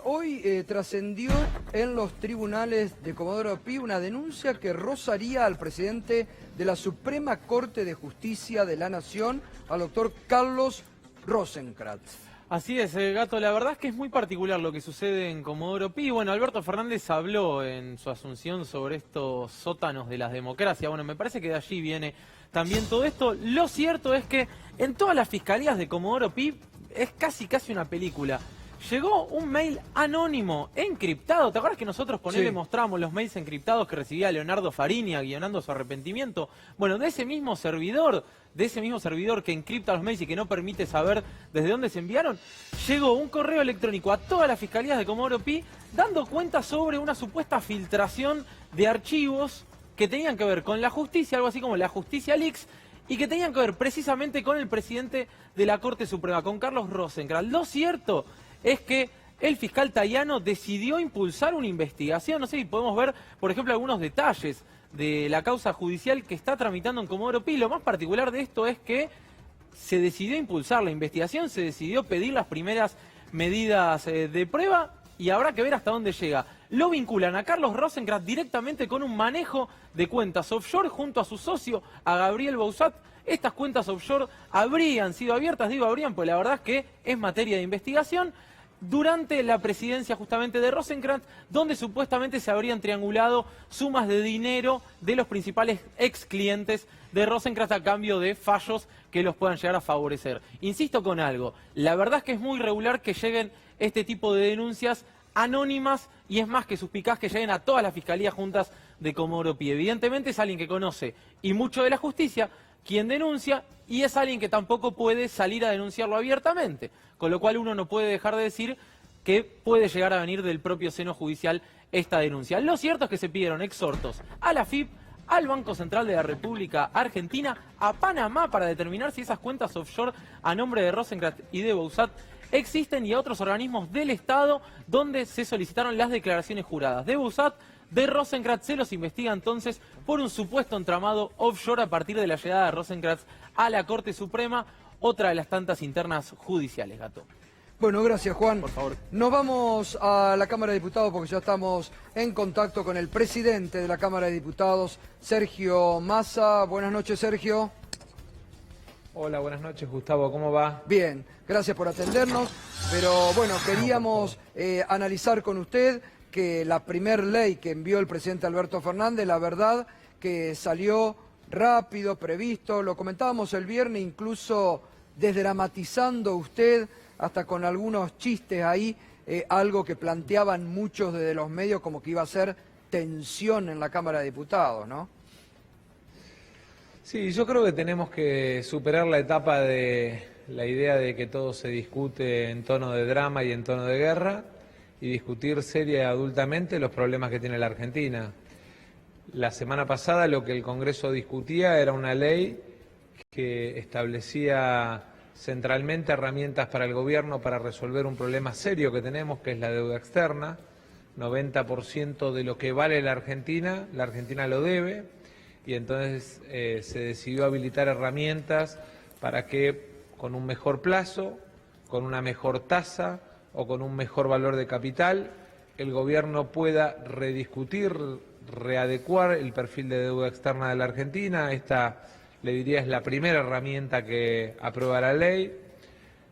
Hoy trascendió en los tribunales de Comodoro Pi una denuncia que rozaría al presidente de la Suprema Corte de Justicia de la Nación, al doctor Carlos Rosenkrantz. Así es, Gato, la verdad es que es muy particular lo que sucede en Comodoro Pi. Bueno, Alberto Fernández habló en su asunción sobre estos sótanos de la democracia. Bueno, me parece que de allí viene también todo esto. Lo cierto es que en todas las fiscalías de Comodoro Pi es casi una película. Llegó un mail anónimo, encriptado. ¿Te acuerdas que nosotros con él le mostramos los mails encriptados que recibía Leonardo Fariña guionando su arrepentimiento? Bueno, de ese mismo servidor que encripta los mails y que no permite saber desde dónde se enviaron, llegó un correo electrónico a todas las fiscalías de Comodoro Pi dando cuenta sobre una supuesta filtración de archivos que tenían que ver con la justicia, algo así como la Justicia Leaks, y que tenían que ver precisamente con el presidente de la Corte Suprema, con Carlos Rosenkrantz. Lo cierto es que el fiscal Tayano decidió impulsar una investigación. No sé si podemos ver, por ejemplo, algunos detalles de la causa judicial que está tramitando en Comodoro Pi. Lo más particular de esto es que se decidió impulsar la investigación, se decidió pedir las primeras medidas de prueba y habrá que ver hasta dónde llega. Lo vinculan a Carlos Rosenkrantz directamente con un manejo de cuentas offshore junto a su socio, a Gabriel Bausat. Estas cuentas offshore habrían sido abiertas, digo habrían, pues la verdad es que es materia de investigación, durante la presidencia justamente de Rosenkrantz, donde supuestamente se habrían triangulado sumas de dinero de los principales ex clientes de Rosenkrantz a cambio de fallos que los puedan llegar a favorecer. Insisto con algo, la verdad es que es muy regular que lleguen este tipo de denuncias anónimas y es más que suspicaz que lleguen a todas las fiscalías juntas de Comodoro Pi. Evidentemente es alguien que conoce y mucho de la justicia quien denuncia, y es alguien que tampoco puede salir a denunciarlo abiertamente, con lo cual uno no puede dejar de decir que puede llegar a venir del propio seno judicial esta denuncia. Lo cierto es que se pidieron exhortos a la AFIP, al Banco Central de la República Argentina, a Panamá para determinar si esas cuentas offshore a nombre de Rosenkrantz y de Bausat existen, y a otros organismos del Estado donde se solicitaron las declaraciones juradas de Bausat. De Rosenkrantz se los investiga entonces por un supuesto entramado offshore a partir de la llegada de Rosenkrantz a la Corte Suprema, otra de las tantas internas judiciales, Gato. Bueno, gracias, Juan. Por favor. Nos vamos a la Cámara de Diputados porque ya estamos en contacto con el presidente de la Cámara de Diputados, Sergio Massa. Buenas noches, Sergio. Hola, buenas noches, Gustavo, ¿cómo va? Bien, gracias por atendernos, pero bueno, queríamos analizar con usted que la primer ley que envió el presidente Alberto Fernández, la verdad que salió rápido, previsto, lo comentábamos el viernes, incluso desdramatizando usted, hasta con algunos chistes ahí, algo que planteaban muchos desde los medios como que iba a ser tensión en la Cámara de Diputados, ¿no? Sí, yo creo que tenemos que superar la etapa de la idea de que todo se discute en tono de drama y en tono de guerra, y discutir seria y adultamente los problemas que tiene la Argentina. La semana pasada lo que el Congreso discutía era una ley que establecía centralmente herramientas para el gobierno para resolver un problema serio que tenemos, que es la deuda externa. 90% de lo que vale la Argentina lo debe, y entonces se decidió habilitar herramientas para que con un mejor plazo, con una mejor tasa o con un mejor valor de capital, el gobierno pueda rediscutir, readecuar el perfil de deuda externa de la Argentina. Esta, le diría, es la primera herramienta que aprueba la ley.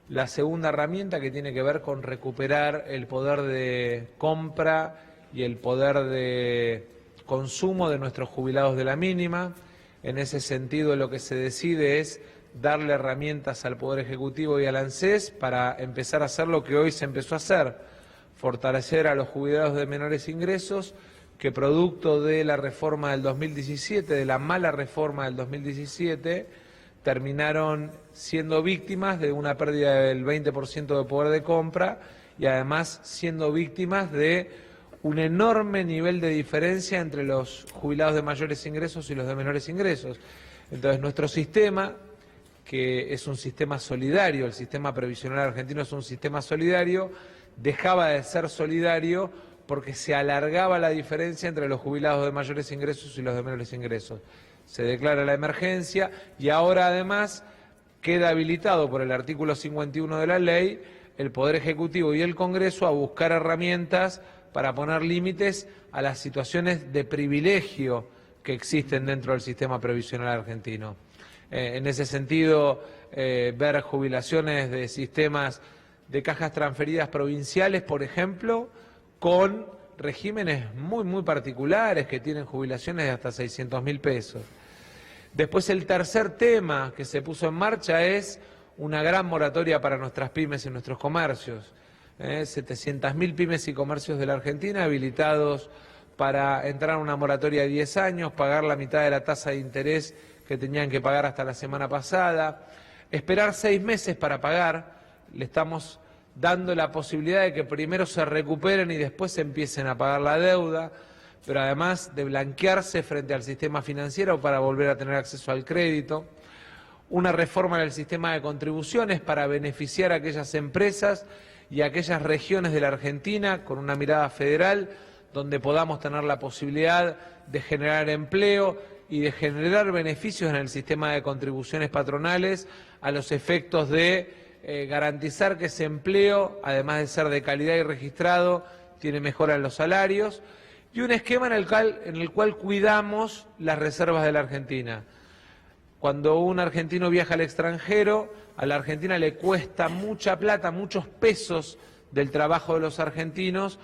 La segunda herramienta, que tiene que ver con recuperar el poder de compra y el poder de consumo de nuestros jubilados de la mínima. En ese sentido, lo que se decide es darle herramientas al Poder Ejecutivo y al ANSES para empezar a hacer lo que hoy se empezó a hacer: fortalecer a los jubilados de menores ingresos, que producto de la reforma del 2017, de la mala reforma del 2017, terminaron siendo víctimas de una pérdida del 20% de poder de compra, y además siendo víctimas de un enorme nivel de diferencia entre los jubilados de mayores ingresos y los de menores ingresos. Entonces, nuestro sistema, que es un sistema solidario, el sistema previsional argentino es un sistema solidario, dejaba de ser solidario porque se alargaba la diferencia entre los jubilados de mayores ingresos y los de menores ingresos. Se declara la emergencia y ahora además queda habilitado por el artículo 51 de la ley el Poder Ejecutivo y el Congreso a buscar herramientas para poner límites a las situaciones de privilegio que existen dentro del sistema previsional argentino. En ese sentido, ver jubilaciones de sistemas de cajas transferidas provinciales, por ejemplo, con regímenes muy particulares que tienen jubilaciones de hasta 600.000 pesos. Después, el tercer tema que se puso en marcha es una gran moratoria para nuestras pymes y nuestros comercios. 700.000 pymes y comercios de la Argentina habilitados para entrar en una moratoria de 10 años, pagar la mitad de la tasa de interés que tenían que pagar hasta la semana pasada, esperar 6 meses para pagar. Le estamos dando la posibilidad de que primero se recuperen y después empiecen a pagar la deuda, pero además de blanquearse frente al sistema financiero para volver a tener acceso al crédito. Una reforma en el sistema de contribuciones para beneficiar a aquellas empresas y a aquellas regiones de la Argentina con una mirada federal donde podamos tener la posibilidad de generar empleo y de generar beneficios en el sistema de contribuciones patronales a los efectos de garantizar que ese empleo, además de ser de calidad y registrado, tiene mejora en los salarios, y un esquema en el cual cuidamos las reservas de la Argentina. Cuando un argentino viaja al extranjero, a la Argentina le cuesta mucha plata, muchos pesos del trabajo de los argentinos,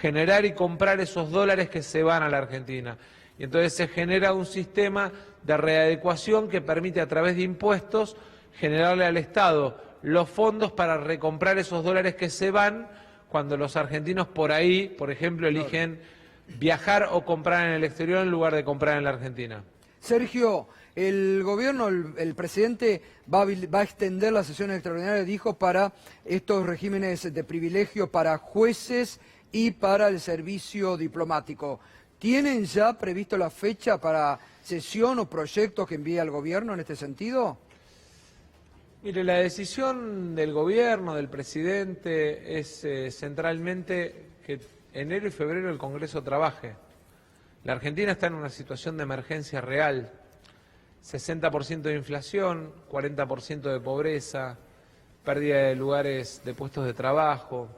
generar y comprar esos dólares que se van a la Argentina. Y entonces se genera un sistema de readecuación que permite a través de impuestos generarle al Estado los fondos para recomprar esos dólares que se van cuando los argentinos por ahí, por ejemplo, eligen viajar o comprar en el exterior en lugar de comprar en la Argentina. Sergio, el gobierno, el presidente va a extender la sesión extraordinaria, dijo, para estos regímenes de privilegio para jueces y para el servicio diplomático. ¿Tienen ya previsto la fecha para sesión o proyectos que envíe al gobierno en este sentido? Mire, la decisión del gobierno, del presidente, es centralmente que enero y febrero el Congreso trabaje. La Argentina está en una situación de emergencia real. 60% de inflación, 40% de pobreza, pérdida de lugares de puestos de trabajo,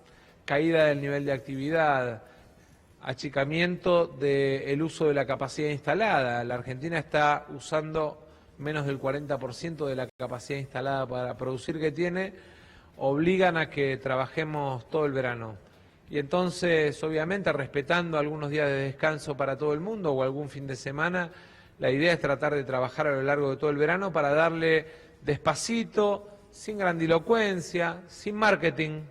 caída del nivel de actividad, achicamiento del uso de la capacidad instalada. La Argentina está usando menos del 40% de la capacidad instalada para producir que tiene, obligan a que trabajemos todo el verano. Y entonces, obviamente, respetando algunos días de descanso para todo el mundo o algún fin de semana, la idea es tratar de trabajar a lo largo de todo el verano para darle despacito, sin grandilocuencia, sin marketing,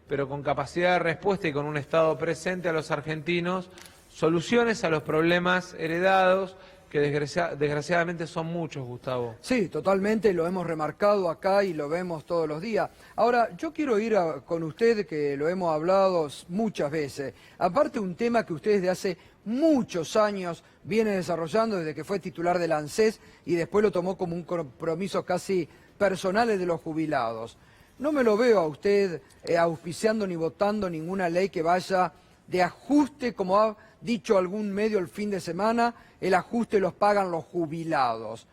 pero con capacidad de respuesta y con un Estado presente a los argentinos, soluciones a los problemas heredados, que desgraciadamente son muchos, Gustavo. Sí, totalmente, lo hemos remarcado acá y lo vemos todos los días. Ahora, yo quiero ir con usted, que lo hemos hablado muchas veces. Aparte, un tema que usted desde hace muchos años viene desarrollando, desde que fue titular del ANSES y después lo tomó como un compromiso casi personal de los jubilados. No me lo veo a usted auspiciando ni votando ninguna ley que vaya de ajuste, como ha dicho algún medio el fin de semana, el ajuste los pagan los jubilados.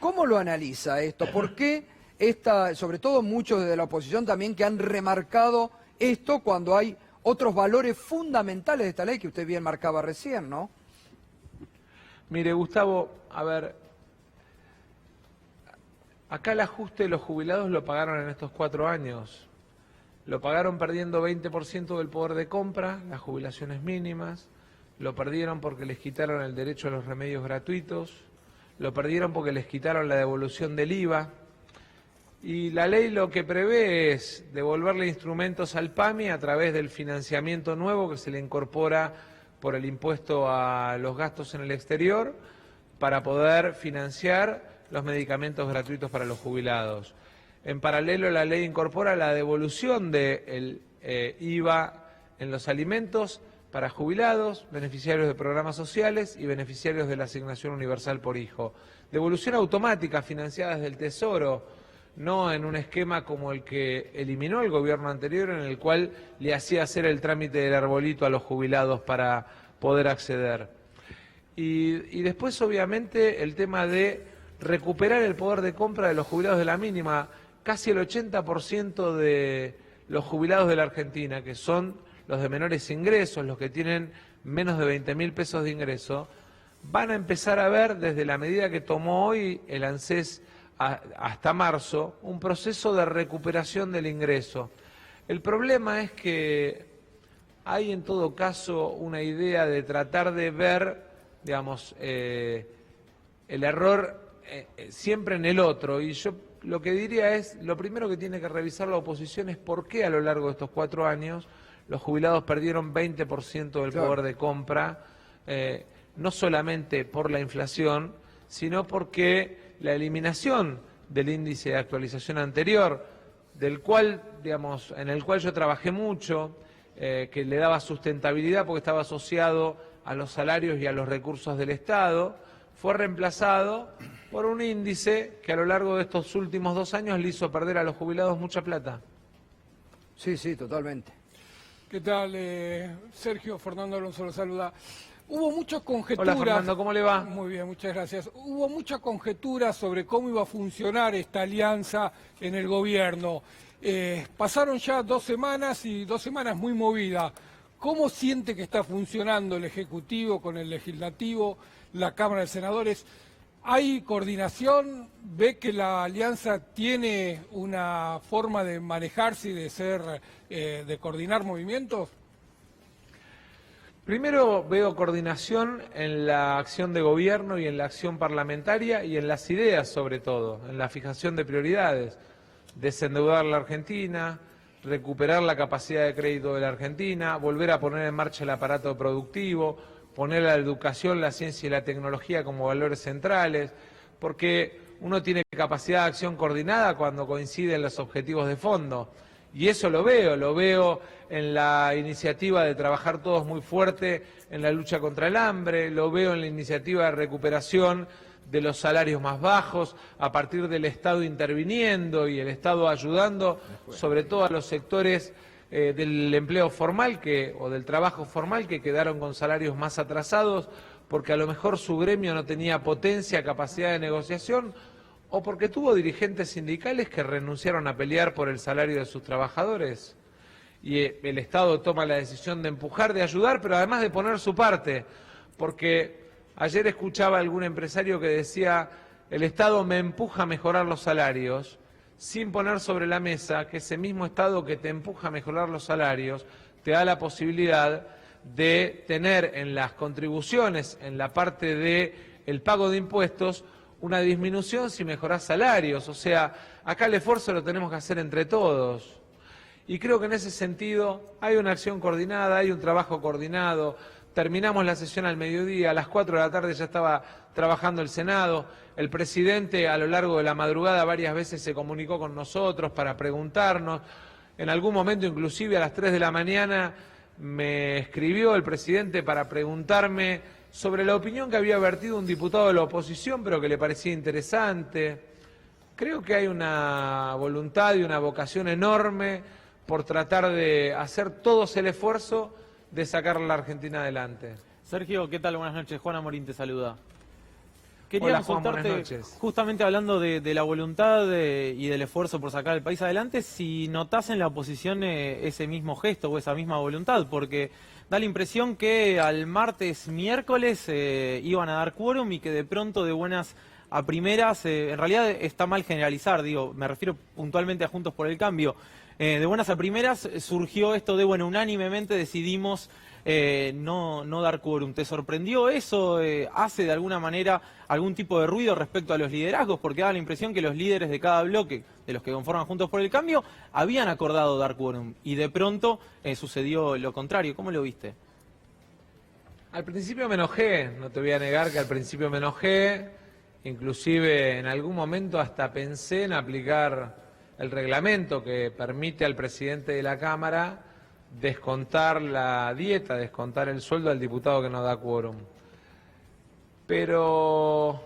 ¿Cómo lo analiza esto? ¿Por qué sobre todo muchos de la oposición también que han remarcado esto cuando hay otros valores fundamentales de esta ley que usted bien marcaba recién, ¿no? Mire, Gustavo, a ver, acá el ajuste de los jubilados lo pagaron en estos 4 años. Lo pagaron perdiendo 20% del poder de compra, las jubilaciones mínimas, lo perdieron porque les quitaron el derecho a los remedios gratuitos, lo perdieron porque les quitaron la devolución del IVA, y la ley lo que prevé es devolverle instrumentos al PAMI a través del financiamiento nuevo que se le incorpora por el impuesto a los gastos en el exterior para poder financiar los medicamentos gratuitos para los jubilados. En paralelo, la ley incorpora la devolución del IVA en los alimentos para jubilados, beneficiarios de programas sociales y beneficiarios de la asignación universal por hijo. Devolución automática financiada desde el Tesoro, no en un esquema como el que eliminó el gobierno anterior, en el cual le hacía hacer el trámite del arbolito a los jubilados para poder acceder. Y después, obviamente, el tema de recuperar el poder de compra de los jubilados de la mínima. casi el 80% de los jubilados de la Argentina, que son los de menores ingresos, los que tienen menos de 20.000 pesos de ingreso, van a empezar a ver desde la medida que tomó hoy el ANSES hasta marzo un proceso de recuperación del ingreso. El problema es que hay en todo caso una idea de tratar de ver, digamos, el error siempre en el otro, y yo lo que diría es, lo primero que tiene que revisar la oposición es por qué a lo largo de estos 4 años los jubilados perdieron 20% del poder de compra, no solamente por la inflación, sino porque la eliminación del índice de actualización anterior, del cual, digamos, en el cual yo trabajé mucho, que le daba sustentabilidad porque estaba asociado a los salarios y a los recursos del Estado, fue reemplazado por un índice que a lo largo de estos últimos 2 años le hizo perder a los jubilados mucha plata. Sí, sí, totalmente. ¿Qué tal, Sergio? Fernando Alonso lo saluda. Hubo muchas conjeturas. Hola Fernando, ¿cómo le va? Muy bien, muchas gracias. Hubo muchas conjeturas sobre cómo iba a funcionar esta alianza en el gobierno. Pasaron ya 2 semanas y 2 semanas muy movidas. ¿Cómo siente que está funcionando el Ejecutivo con el Legislativo, la Cámara de Senadores? ¿Hay coordinación? ¿Ve que la alianza tiene una forma de manejarse y de coordinar movimientos? Primero veo coordinación en la acción de gobierno y en la acción parlamentaria y en las ideas sobre todo, en la fijación de prioridades. Desendeudar la Argentina, recuperar la capacidad de crédito de la Argentina, volver a poner en marcha el aparato productivo, poner la educación, la ciencia y la tecnología como valores centrales, porque uno tiene capacidad de acción coordinada cuando coinciden los objetivos de fondo. Y eso lo veo en la iniciativa de trabajar todos muy fuerte en la lucha contra el hambre, lo veo en la iniciativa de recuperación de los salarios más bajos, a partir del Estado interviniendo y el Estado ayudando, sobre todo a los sectores del empleo formal o del trabajo formal que quedaron con salarios más atrasados porque a lo mejor su gremio no tenía potencia, capacidad de negociación o porque tuvo dirigentes sindicales que renunciaron a pelear por el salario de sus trabajadores. Y el Estado toma la decisión de empujar, de ayudar, pero además de poner su parte, porque ayer escuchaba a algún empresario que decía el Estado me empuja a mejorar los salarios, sin poner sobre la mesa que ese mismo Estado que te empuja a mejorar los salarios te da la posibilidad de tener en las contribuciones, en la parte del pago de impuestos, una disminución si mejorás salarios. O sea, acá el esfuerzo lo tenemos que hacer entre todos. Y creo que en ese sentido hay una acción coordinada, hay un trabajo coordinado. Terminamos la sesión al mediodía, a las 4 de la tarde ya estaba trabajando el Senado. El presidente a lo largo de la madrugada varias veces se comunicó con nosotros para preguntarnos. En algún momento, inclusive a las 3 de la mañana, me escribió el presidente para preguntarme sobre la opinión que había vertido un diputado de la oposición, pero que le parecía interesante. Creo que hay una voluntad y una vocación enorme por tratar de hacer todos el esfuerzo de sacar a la Argentina adelante. Sergio, ¿qué tal? Buenas noches. Juan Amorín te saluda. Quería Hola, Juan, consultarte, buenas noches. justamente hablando de la voluntad y del esfuerzo por sacar al país adelante, si notás en la oposición ese mismo gesto o esa misma voluntad, porque da la impresión que al miércoles iban a dar quórum y que de pronto de buenas a primeras, en realidad está mal generalizar, digo, me refiero puntualmente a Juntos por el Cambio, de buenas a primeras surgió esto de, bueno, unánimemente decidimos no dar quórum. ¿Te sorprendió eso? ¿Hace de alguna manera algún tipo de ruido respecto a los liderazgos? Porque da la impresión que los líderes de cada bloque, de los que conforman Juntos por el Cambio, habían acordado dar quórum y de pronto sucedió lo contrario. ¿Cómo lo viste? Al principio me enojé, no te voy a negar que al principio me enojé, inclusive en algún momento hasta pensé en aplicar el reglamento que permite al presidente de la Cámara descontar la dieta, descontar el sueldo al diputado que no da quórum. Pero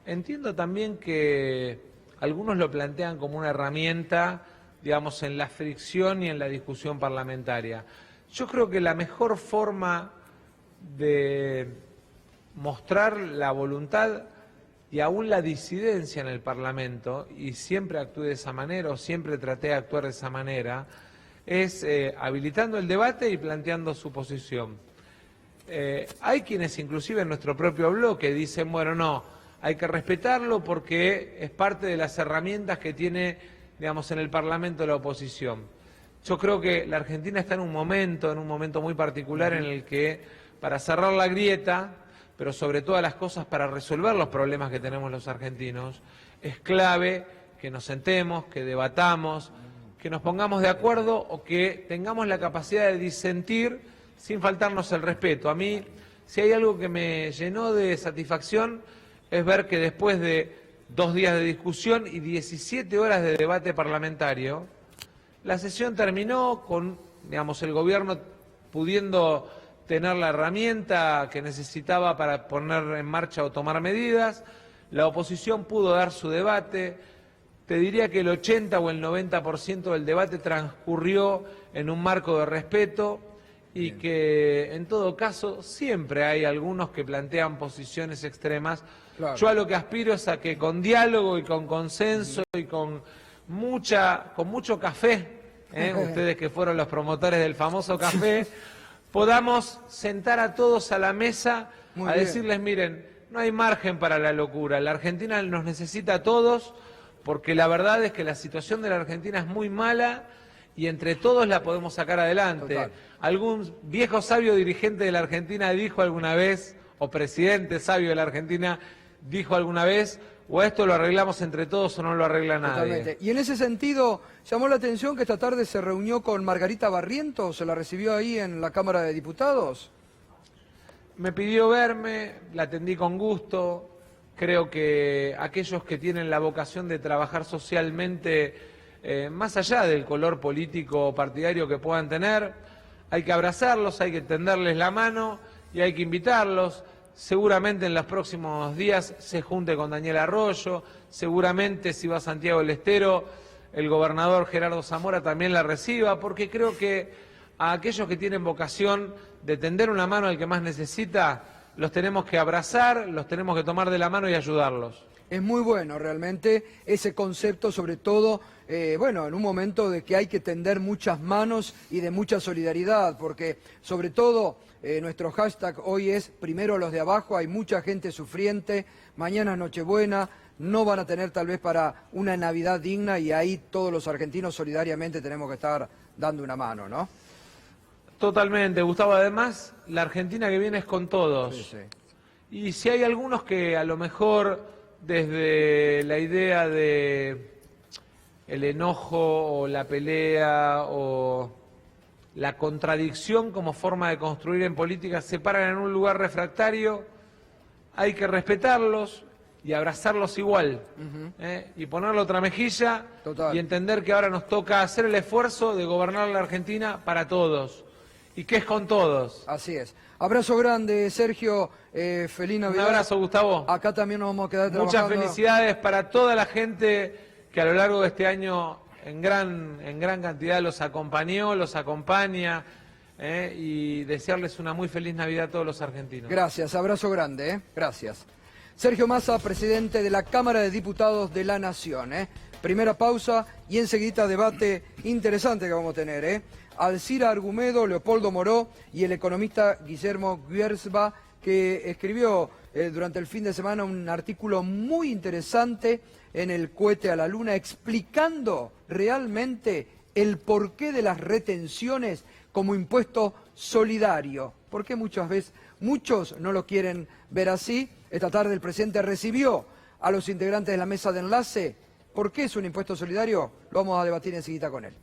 entiendo también que algunos lo plantean como una herramienta, digamos, en la fricción y en la discusión parlamentaria. Yo creo que la mejor forma de mostrar la voluntad y y aún la disidencia en el Parlamento, y siempre actué de esa manera, o siempre traté de actuar de esa manera, es habilitando el debate y planteando su posición. Hay quienes inclusive en nuestro propio bloque dicen, bueno, no, hay que respetarlo porque es parte de las herramientas que tiene, digamos, en el Parlamento la oposición. Yo creo que la Argentina está en un momento muy particular en el que, para cerrar la grieta, pero sobre todas las cosas para resolver los problemas que tenemos los argentinos, es clave que nos sentemos, que debatamos, que nos pongamos de acuerdo o que tengamos la capacidad de disentir sin faltarnos el respeto. A mí, si hay algo que me llenó de satisfacción, es ver que después de 2 días de discusión y 17 horas de debate parlamentario, la sesión terminó con, digamos, el gobierno pudiendo tener la herramienta que necesitaba para poner en marcha o tomar medidas, la oposición pudo dar su debate. Te diría que el 80 o el 90% del debate transcurrió en un marco de respeto y que, en todo caso, siempre hay algunos que plantean posiciones extremas. Claro. Yo a lo que aspiro es a que con diálogo y con consenso y con mucho café, ustedes que fueron los promotores del famoso café, podamos sentar a todos a la mesa a decirles, miren, no hay margen para la locura, la Argentina nos necesita a todos, porque la verdad es que la situación de la Argentina es muy mala y entre todos la podemos sacar adelante. Total. Algún viejo sabio dirigente de la Argentina dijo alguna vez, o presidente sabio de la Argentina dijo alguna vez, o esto lo arreglamos entre todos o no lo arregla nadie. Totalmente. Y en ese sentido, llamó la atención que esta tarde se reunió con Margarita Barrientos, ¿se la recibió ahí en la Cámara de Diputados? Me pidió verme, la atendí con gusto. Creo que aquellos que tienen la vocación de trabajar socialmente, más allá del color político o partidario que puedan tener, hay que abrazarlos, hay que tenderles la mano y hay que invitarlos. Seguramente en los próximos días se junte con Daniel Arroyo, seguramente si va a Santiago del Estero, el gobernador Gerardo Zamora también la reciba, porque creo que a aquellos que tienen vocación de tender una mano al que más necesita, los tenemos que abrazar, los tenemos que tomar de la mano y ayudarlos. Es muy bueno realmente ese concepto, sobre todo, bueno, en un momento de que hay que tender muchas manos y de mucha solidaridad, porque sobre todo nuestro hashtag hoy es primero los de abajo, hay mucha gente sufriente, mañana es Nochebuena, no van a tener tal vez para una Navidad digna y ahí todos los argentinos solidariamente tenemos que estar dando una mano, ¿no? Totalmente, Gustavo. Además, la Argentina que viene es con todos. Sí, sí. Y si hay algunos que a lo mejor desde la idea de el enojo o la pelea o la contradicción como forma de construir en política se paran en un lugar refractario, hay que respetarlos y abrazarlos igual, y ponerle otra mejilla. Total. Y entender que ahora nos toca hacer el esfuerzo de gobernar la Argentina para todos y que es con todos. Así es. Abrazo grande, Sergio, feliz Navidad. Un abrazo, Gustavo. Acá también nos vamos a quedar trabajando. Muchas felicidades para toda la gente que a lo largo de este año en gran cantidad los acompañó, los acompaña, y desearles una muy feliz Navidad a todos los argentinos. Gracias, abrazo grande, Gracias. Sergio Massa, presidente de la Cámara de Diputados de la Nación, Primera pausa y enseguida debate interesante que vamos a tener, Alcira Argumedo, Leopoldo Moró y el economista Guillermo Guerzba, que escribió durante el fin de semana un artículo muy interesante en el Cohete a la Luna, explicando realmente el porqué de las retenciones como impuesto solidario. Porque muchas veces, muchos no lo quieren ver así. Esta tarde el presidente recibió a los integrantes de la mesa de enlace. ¿Por qué es un impuesto solidario? Lo vamos a debatir enseguida con él.